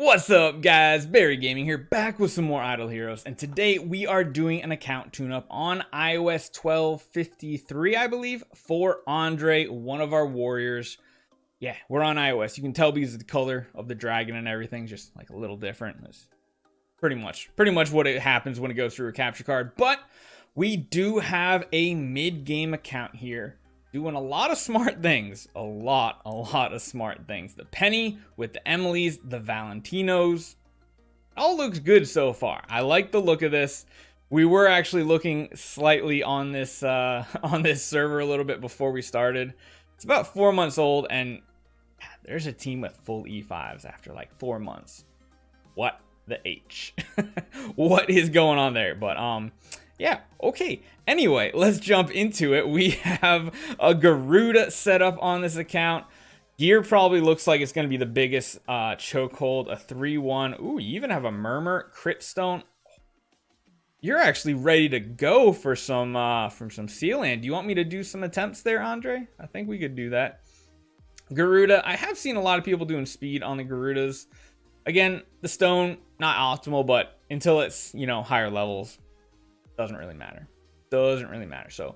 What's up, guys? Barry Gaming here, back with some more Idle Heroes, and today we are doing an account tune-up on iOS 12.53, I believe, for Andrei, one of our warriors. Yeah, we're on iOS. You can tell because of the color of the dragon and everything, just like a little different. It's pretty much what it happens when it goes through a capture card. But we do have a mid-game account here, doing a lot of smart things. A lot of smart things. The Penny with the Emilys, the Valentinos. All looks good so far. I like the look of this. We were actually looking slightly on this server a little bit before we started. It's about 4 months old, and there's a team with full E5s after like 4 months. What the H? What is going on there? But yeah, okay. Anyway, let's jump into it. We have a Garuda set up on this account. Gear probably looks like it's going to be the biggest chokehold, a 3-1. Ooh, you even have a Murmur, Crit Stone. You're actually ready to go for some from some Sealand. Do you want me to do some attempts there, Andrei? I think we could do that. Garuda, I have seen a lot of people doing speed on the Garudas. Again, the stone, not optimal, but until it's, you know, higher levels, doesn't really matter. So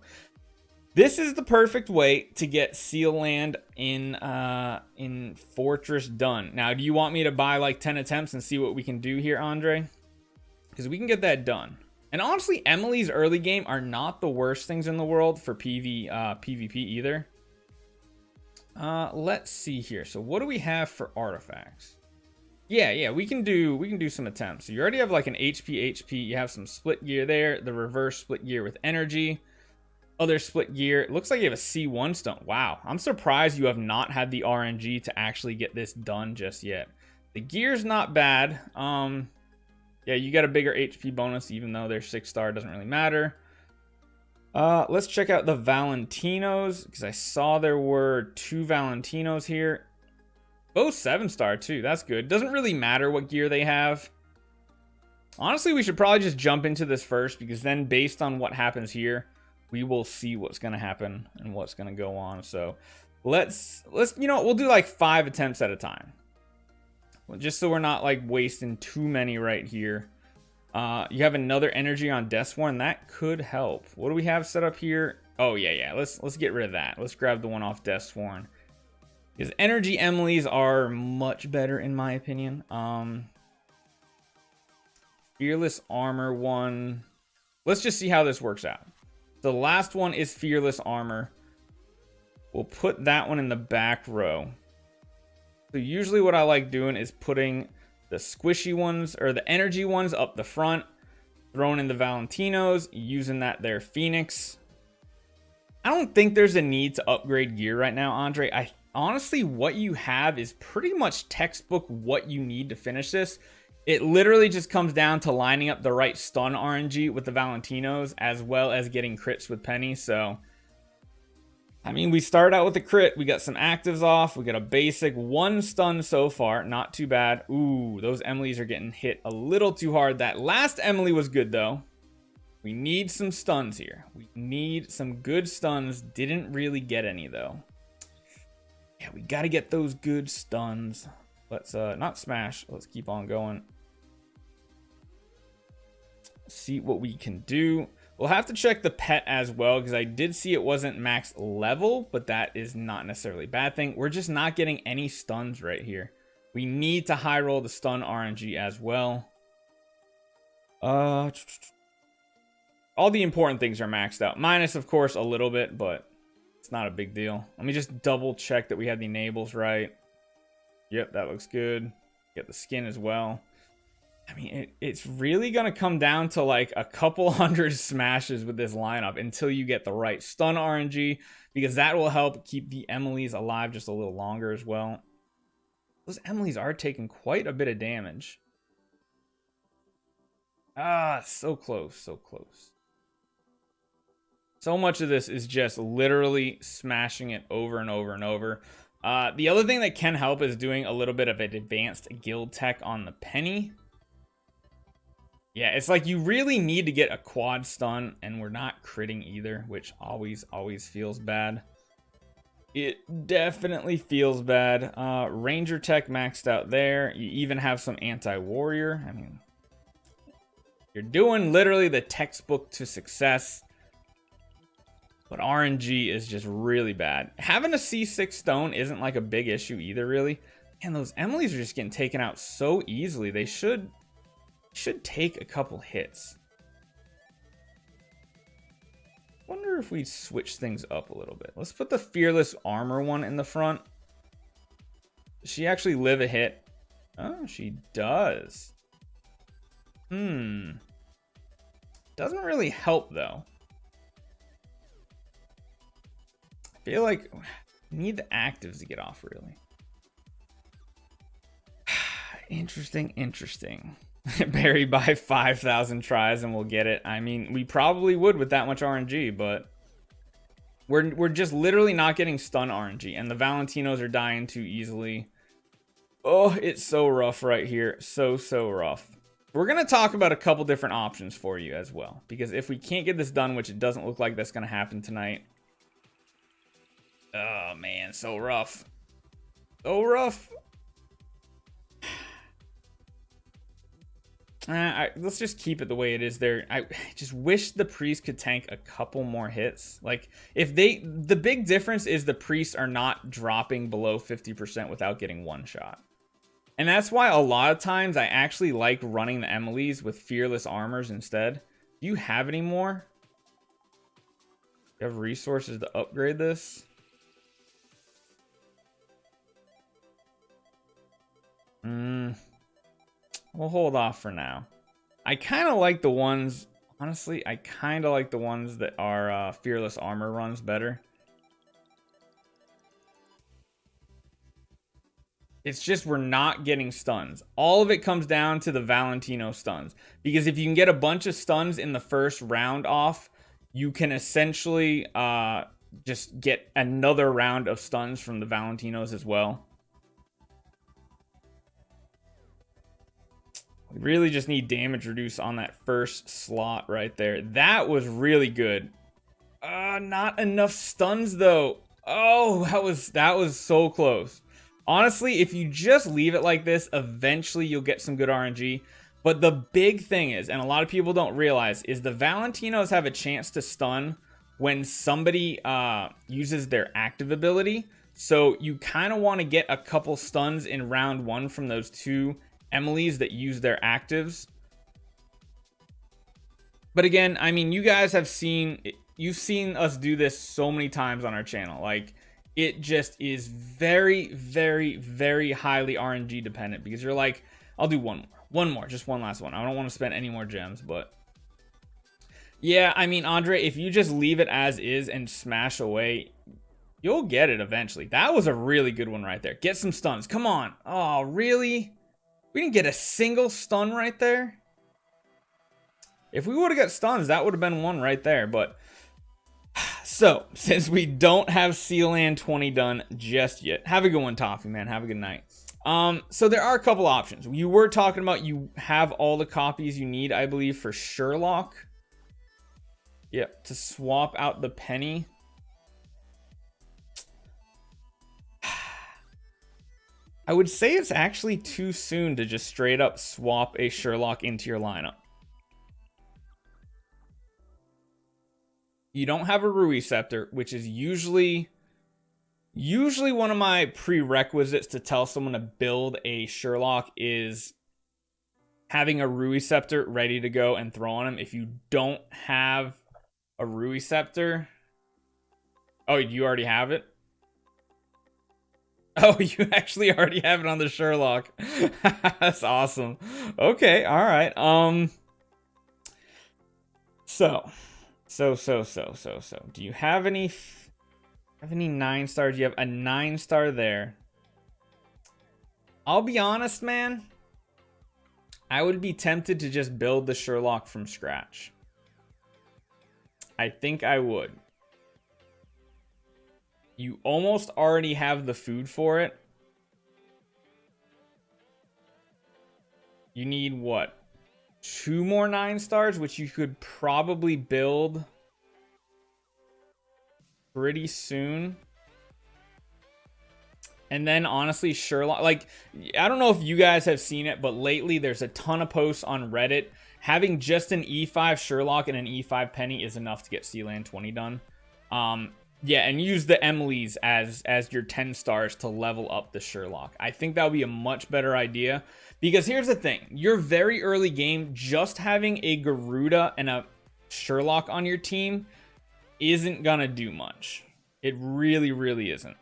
this is the perfect way to get Sealand in Fortress done. Now, do you want me to buy like 10 attempts and see what we can do here, Andrei? Because we can get that done. And honestly, Emily's early game are not the worst things in the world for PvP either. Let's see here. So what do we have for artifacts? Yeah, we can do some attempts. So you already have like an HP. You have some split gear there, the reverse split gear with energy, other split gear. It looks like you have a C1 stone. Wow, I'm surprised you have not had the RNG to actually get this done just yet. The gear's not bad. Yeah, you got a bigger HP bonus, even though they're 6-star, doesn't really matter. Let's check out the Valentinos, because I saw there were 2 Valentinos here. Both 7-star too. That's good. Doesn't really matter what gear they have. Honestly, we should probably just jump into this first, because then based on what happens here, we will see what's going to happen and what's going to go on. So let's you know, we'll do like 5 attempts at a time. Well, just so we're not like wasting too many right here. You have another energy on Deathsworn. That could help. What do we have set up here? Oh yeah. Let's get rid of that. Let's grab the one off Deathsworn. Because energy Emily's are much better in my opinion. Fearless armor one. Let's just see how this works out. The last one is fearless armor. We'll put that one in the back row. So usually what I like doing is putting the squishy ones or the energy ones up the front, throwing in the Valentinos, using that there Phoenix. I don't think there's a need to upgrade gear right now, Andrei. Honestly, what you have is pretty much textbook what you need to finish this. It literally just comes down to lining up the right stun RNG with the Valentinos, as well as getting crits with Penny. So, I mean, we started out with a crit. We got some actives off. We got a basic 1 stun so far. Not too bad. Ooh, those Emilys are getting hit a little too hard. That last Emily was good, though. We need some stuns here. We need some good stuns. Didn't really get any, though. Yeah, we got to get those good stuns. Let's not smash. Let's keep on going. See what we can do. We'll have to check the pet as well, because I did see it wasn't max level, but that is not necessarily a bad thing. We're just not getting any stuns right here. We need to high roll the stun RNG as well. All the important things are maxed out. Minus, of course, a little bit, but it's not a big deal. Let me just double check that we had the enables right. Yep, that looks good. Get the skin as well. I mean, it's really going to come down to like a couple hundred smashes with this lineup until you get the right stun RNG, because that will help keep the Emilys alive just a little longer as well. Those Emilys are taking quite a bit of damage. So close, so close. So much of this is just literally smashing it over and over and over. The other thing that can help is doing a little bit of an advanced guild tech on the Penny. Yeah, it's like you really need to get a quad stun, and we're not critting either, which always feels bad. It definitely feels bad. Ranger tech maxed out there. You even have some anti-warrior. I mean, you're doing literally the textbook to success. But RNG is just really bad. Having a C6 stone isn't like a big issue either, really. And those Emilys are just getting taken out so easily. They should take a couple hits. Wonder if we switch things up a little bit. Let's put the fearless armor one in the front. Does she actually live a hit? Oh, she does. Doesn't really help though. I feel like we need the actives to get off, really. Interesting. Bury by 5,000 tries and we'll get it. I mean, we probably would with that much RNG, but we're just literally not getting stun RNG, and the Valentinos are dying too easily. Oh, it's so rough right here. So rough. We're going to talk about a couple different options for you as well, because if we can't get this done, which it doesn't look like that's going to happen tonight. Oh, man, so rough. So rough. Let's just keep it the way it is there. I just wish the priest could tank a couple more hits. Like, if the big difference is the priests are not dropping below 50% without getting one shot. And that's why a lot of times I actually like running the Emilys with fearless armors instead. Do you have any more? Do you have resources to upgrade this? We'll hold off for now. I kind of like the ones, honestly, I kind of like the ones that are fearless armor runs better. It's just we're not getting stuns. All of it comes down to the Valentino stuns. Because if you can get a bunch of stuns in the first round off, you can essentially just get another round of stuns from the Valentinos as well. We really just need damage reduce on that first slot right there. That was really good. Not enough stuns though. Oh, that was so close. Honestly, if you just leave it like this, eventually you'll get some good RNG. But the big thing is, and a lot of people don't realize, is the Valentinos have a chance to stun when somebody uses their active ability. So you kind of want to get a couple stuns in round one from those two Emilys that use their actives. But again, I mean, you guys have you've seen us do this so many times on our channel. Like, it just is very highly RNG dependent, because you're like, I'll do one more, just one last one. I don't want to spend any more gems. But yeah, I mean, Andrei, if you just leave it as is and smash away, you'll get it eventually. That was a really good one right there. Get some stuns. Come on. Oh, really? We didn't get a single stun right there. If we would have got stuns, that would have been one right there. But so, since we don't have Sealand 20 done just yet, have a good one, Toffee, man. Have a good night. So there are a couple options. You were talking about you have all the copies you need, I believe, for Sherlock. Yep, to swap out the penny. I would say it's actually too soon to just straight up swap a Sherlock into your lineup. You don't have a Rui Scepter, which is usually one of my prerequisites to tell someone to build a Sherlock, is having a Rui Scepter ready to go and throw on him. If you don't have a Rui Scepter... Oh, you already have it? Oh, you actually already have it on the Sherlock. That's awesome. Okay, all right. So. Do you have any 9 stars? You have a 9-star there. I'll be honest, man. I would be tempted to just build the Sherlock from scratch. I think I would. You almost already have the food for it. You need what? 2 more 9 stars, which you could probably build pretty soon. And then honestly, Sherlock, like, I don't know if you guys have seen it, but lately there's a ton of posts on Reddit. Having just an E5 Sherlock and an E5 Penny is enough to get Sealand 20 done. Yeah, and use the Emily's as your 10 stars to level up the Sherlock. I think that would be a much better idea. Because here's the thing. Your very early game, just having a Garuda and a Sherlock on your team isn't going to do much. It really, really isn't.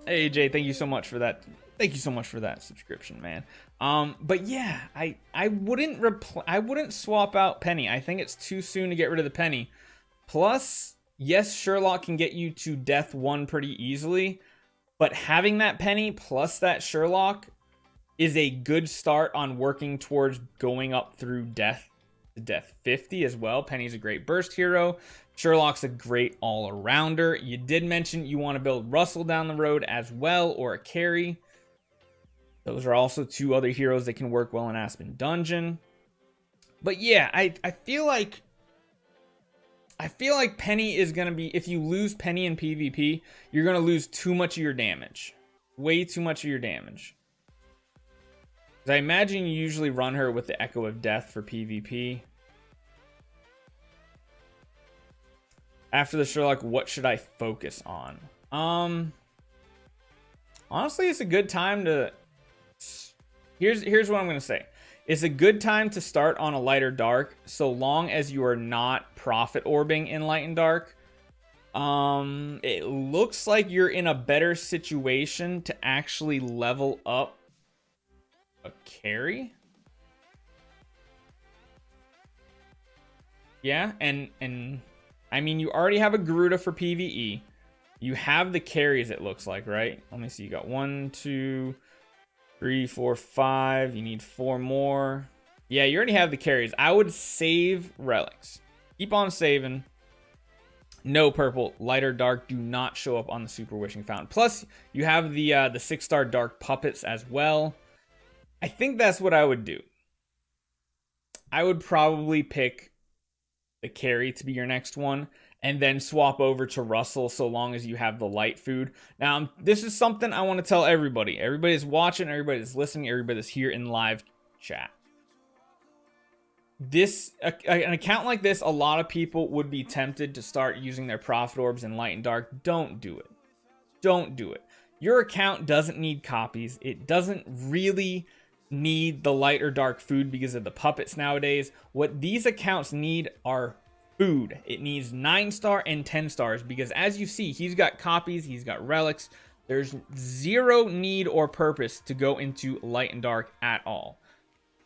Hey Jay, thank you so much for that. Thank you so much for that subscription, man. But yeah, I wouldn't swap out Penny. I think it's too soon to get rid of the Penny. Plus, yes, Sherlock can get you to death 1 pretty easily, but having that Penny plus that Sherlock is a good start on working towards going up through death to death 50 as well. Penny's a great burst hero. Sherlock's a great all-arounder. You did mention you want to build Russell down the road as well, or a carry. Those are also 2 other heroes that can work well in Aspen Dungeon. But yeah, I feel like Penny is going to be, if you lose Penny in PvP, you're going to lose too much of your damage. Way too much of your damage. I imagine you usually run her with the Echo of Death for PvP. After the Sherlock, what should I focus on? Honestly, it's a good time to... Here's what I'm going to say. It's a good time to start on a lighter dark, so long as you are not profit orbing in light and dark. It looks like you're in a better situation to actually level up a carry. Yeah, and I mean, you already have a Garuda for PvE. You have the carries, it looks like, right? Let me see. You got 1, 2, 3, 4, 5. You need 4 more. Yeah, you already have the carries. I would save relics. Keep on saving. No purple, lighter dark do not show up on the Super Wishing Fountain. Plus, you have the 6-star dark puppets as well. I think that's what I would do. I would probably pick the carry to be your next one, and then swap over to Russell so long as you have the light food. Now, this is something I want to tell everybody. Everybody's watching, everybody's listening, everybody's here in live chat. An account like this, a lot of people would be tempted to start using their profit orbs in light and dark. Don't do it. Don't do it. Your account doesn't need copies. It doesn't really need the light or dark food because of the puppets nowadays. What these accounts need are food. It needs 9-star and 10 stars because, as you see, he's got copies, he's got relics. There's zero need or purpose to go into light and dark at all.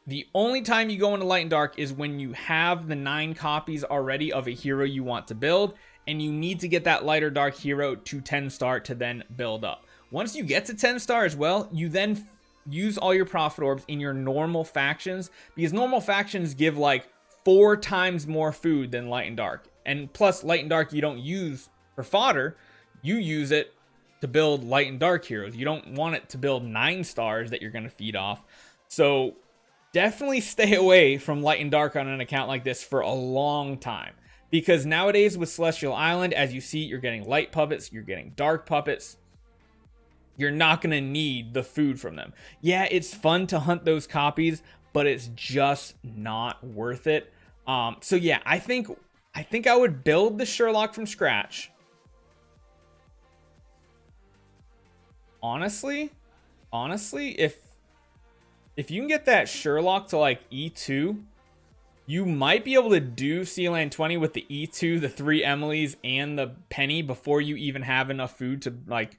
The only time you go into light and dark is when you have the 9 copies already of a hero you want to build, and you need to get that light or dark hero to 10-star to then build up. Once you get to 10-star as well, you then use all your profit orbs in your normal factions, because normal factions give like 4 times more food than light and dark. And plus, light and dark you don't use for fodder, you use it to build light and dark heroes. You don't want it to build 9 stars that you're going to feed off. So definitely stay away from light and dark on an account like this for a long time, because nowadays with Celestial Island, as you see, you're getting light puppets, you're getting dark puppets. You're not going to need the food from them. Yeah, it's fun to hunt those copies, but it's just not worth it. So yeah, I think I would build the Sherlock from scratch. Honestly, if you can get that Sherlock to like E2, you might be able to do Sealand 20 with the E2, the 3 Emilys, and the Penny before you even have enough food to like,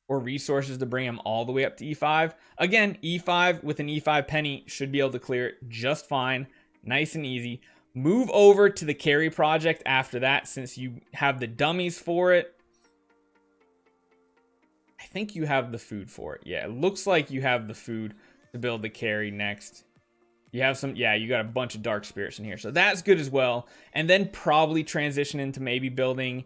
or resources to bring him all the way up to E5. Again, E5 with an E5 Penny should be able to clear it just fine. Nice and easy. Move over to the carry project after that, since you have the dummies for it. I think you have the food for it. Yeah, it looks like you have the food to build the carry next. You have some, yeah, you got a bunch of dark spirits in here, so that's good as well. And then probably transition into maybe building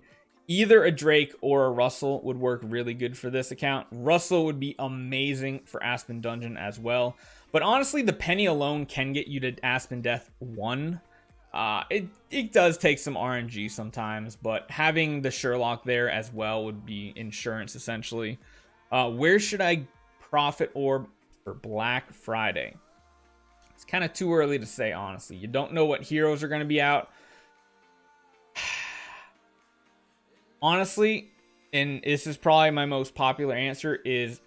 either a Drake or a Russell would work really good for this account. Russell would be amazing for Aspen Dungeon as well. But honestly, the Penny alone can get you to Aspen Death 1. It does take some RNG sometimes, but having the Sherlock there as well would be insurance essentially. Where should I profit orb for Black Friday? It's kind of too early to say, honestly. You don't know what heroes are going to be out. Honestly, and this is probably my most popular answer, is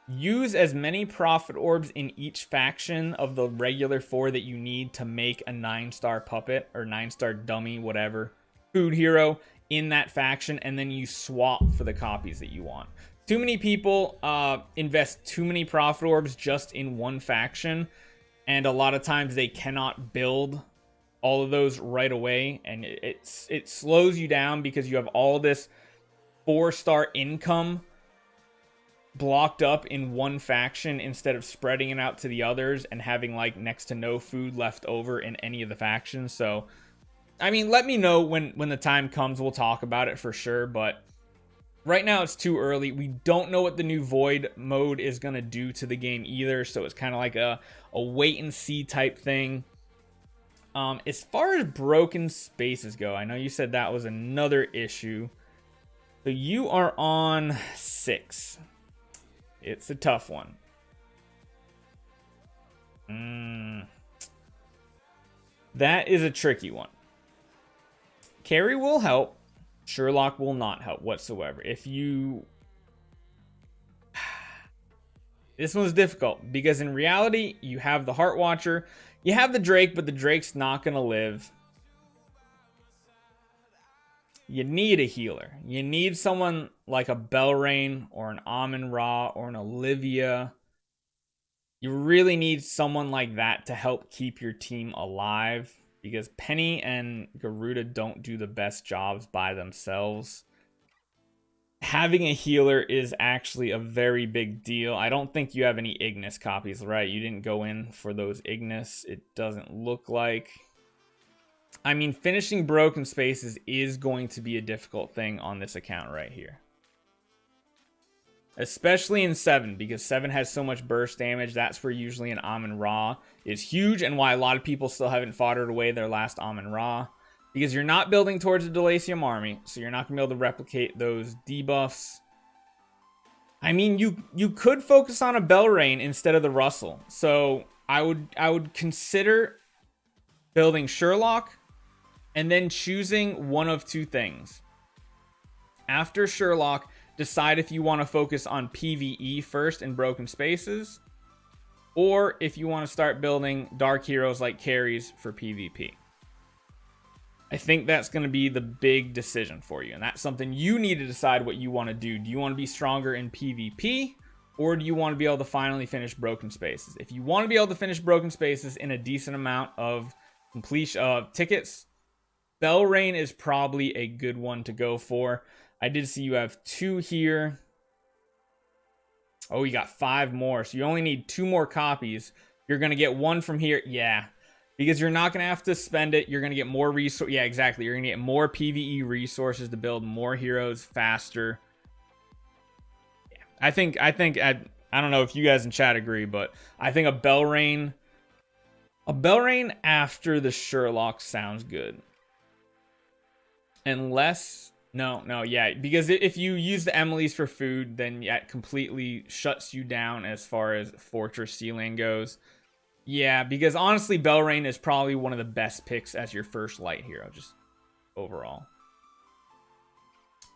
use as many profit orbs in each faction of the regular 4 that you need to make a 9-star puppet or 9-star dummy, whatever, food hero in that faction, and then you swap for the copies that you want. Too many people invest too many profit orbs just in one faction, and a lot of times they cannot build all of those right away, and it slows you down because you have all this 4-star income blocked up in one faction instead of spreading it out to the others and having like next to no food left over in any of the factions. So I mean, let me know when the time comes. We'll talk about it for sure, but right now it's too early. We don't know what the new Void mode is going to do to the game either, so it's kind of like a wait and see type thing. As far as broken spaces go, I know you said that was another issue. So you are on 6. It's a tough one. That is a tricky one. Carry will help. Sherlock will not help whatsoever. If you... This one's difficult because in reality, you have the Heart Watcher. You have the Drake, but the Drake's not going to live. You need a healer. You need someone like a Belrain or an Amon-Ra or an Olivia. You really need someone like that to help keep your team alive because Penny and Garuda don't do the best jobs by themselves. Having a healer is actually a very big deal. I don't think you have any Ignis copies, right? You didn't go in for those Ignis. It doesn't look like. I mean, finishing broken spaces is going to be a difficult thing on this account right here. Especially in 7, because 7 has so much burst damage. That's where usually an Amon-Ra is huge, and why a lot of people still haven't foddered away their last Amon-Ra. Because you're not building towards a Delacium army, so you're not going to be able to replicate those debuffs. I mean, you could focus on a Belrain instead of the Russell. So I would consider building Sherlock and then choosing one of 2 things. After Sherlock, decide if you want to focus on PvE first in broken spaces, or if you want to start building dark heroes like carries for PvP. I think that's going to be the big decision for you, and that's something you need to decide what you want to do. Do you want to be stronger in PvP, or do you want to be able to finally finish broken spaces? If you want to be able to finish broken spaces in a decent amount of completion tickets, Belrain is probably a good one to go for. I did see you have 2 here. Oh, you got 5 more. So you only need 2 more copies. You're going to get 1 from here. Yeah, because you're not going to have to spend it. You're going to get more resources. Yeah, exactly. You're going to get more PvE resources to build more heroes faster. Yeah. I think I don't know if you guys in chat agree, but I think a Belrain after the Sherlock sounds good. Unless, no, yeah, because if you use the Emily's for food, then yeah, it completely shuts you down as far as Fortress Sealand goes. Yeah, because honestly, Belrain is probably one of the best picks as your first light hero, just overall.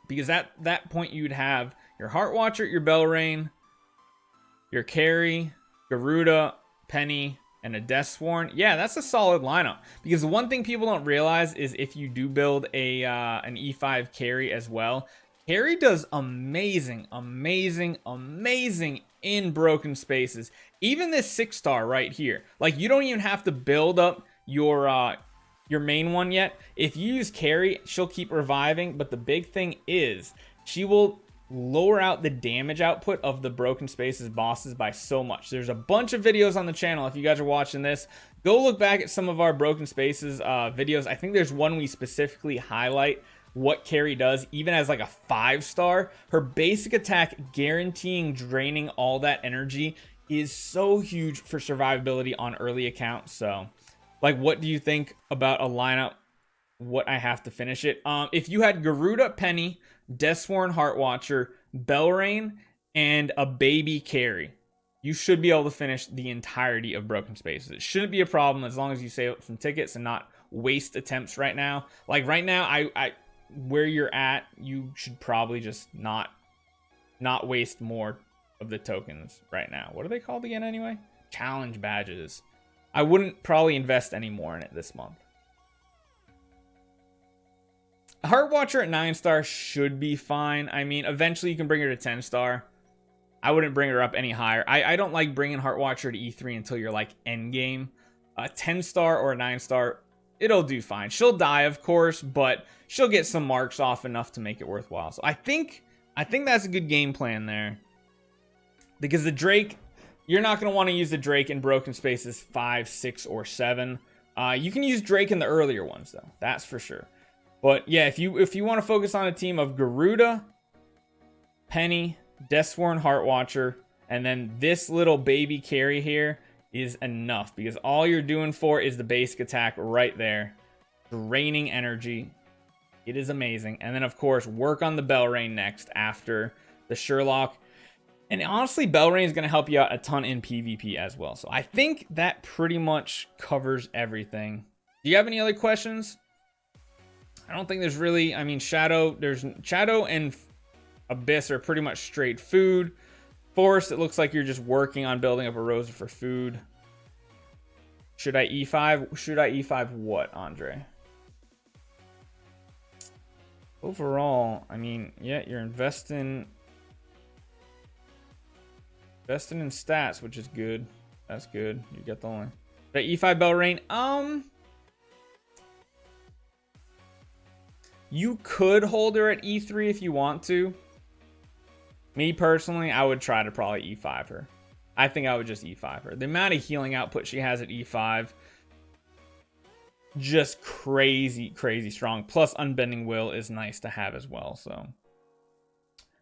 Because at that point, you'd have your Heart Watcher, your Belrain, your Carry, Garuda, Penny, and a Deathsworn. Yeah, that's a solid lineup. Because the one thing people don't realize is if you do build an E5 carry as well, carry does amazing in broken spaces. Even this 6-star right here. Like, you don't even have to build up your main one yet. If you use carry, she'll keep reviving. But the big thing is, she will lower out the damage output of the broken spaces bosses by so much. There's a bunch of videos on the channel. If you guys are watching this, go look back at some of our broken spaces videos. I think there's one we specifically highlight what carry does, even as like a 5-star. Her basic attack guaranteeing draining all that energy is so huge for survivability on early accounts. So Like, what do you think about a lineup? What I have to finish it. If you had Garuda, Penny, Deathsworn, Heartwatcher, Belrain, and a baby carry, you should be able to finish the entirety of Broken Spaces. It shouldn't be a problem as long as you save up some tickets and not waste attempts right now. Like right now, I where you're at, you should probably just not waste more of the tokens right now. What are they called again anyway? Challenge badges. I wouldn't probably invest any more in it this month. Heartwatcher at 9-star should be fine. I mean, eventually you can bring her to 10-star. I wouldn't bring her up any higher. I don't like bringing Heartwatcher to E3 until you're like endgame. A 10-star or a 9-star, it'll do fine. She'll die, of course, but she'll get some marks off enough to make it worthwhile. So I think that's a good game plan there. Because the Drake, you're not going to want to use the Drake in Broken Spaces 5, 6, or 7. You can use Drake in the earlier ones, though. That's for sure. But yeah, if you want to focus on a team of Garuda, Penny, Deathsworn, Heartwatcher, and then this little baby carry here is enough. Because all you're doing for is the basic attack right there. Draining energy. It is amazing. And then, of course, work on the Belrain next after the Sherlock. And honestly, Belrain is going to help you out a ton in PvP as well. So I think that pretty much covers everything. Do you have any other questions? I don't think there's really, I mean, Shadow and Abyss are pretty much straight food. Forest, it looks like you're just working on building up a Rosa for food. Should I E5? Should I E5 what, Andrei? Overall, I mean, yeah, you're investing in stats, which is good. That's good. You get the one. The E5 Belrain. You could hold her at E3 if you want to. Me personally, I would try to probably E5 her. I think I would just E5 her. The amount of healing output she has at E5, just crazy, crazy strong. Plus, Unbending Will is nice to have as well. So,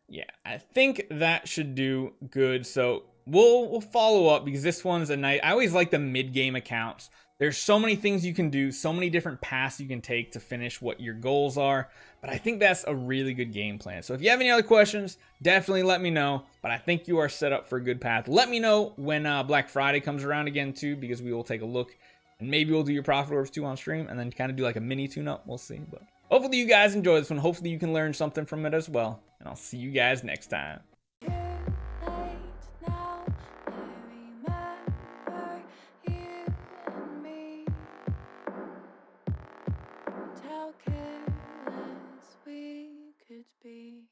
yeah, I think that should do good. So, we'll follow up because this one's a nice. I always like the mid-game accounts. There's so many things you can do, so many different paths you can take to finish what your goals are. But I think that's a really good game plan. So if you have any other questions, definitely let me know. But I think you are set up for a good path. Let me know when Black Friday comes around again too, because we will take a look. And maybe we'll do your profit orbs too on stream and then kind of do like a mini tune-up. We'll see. But hopefully you guys enjoy this one. Hopefully you can learn something from it as well. And I'll see you guys next time. How careless we could be.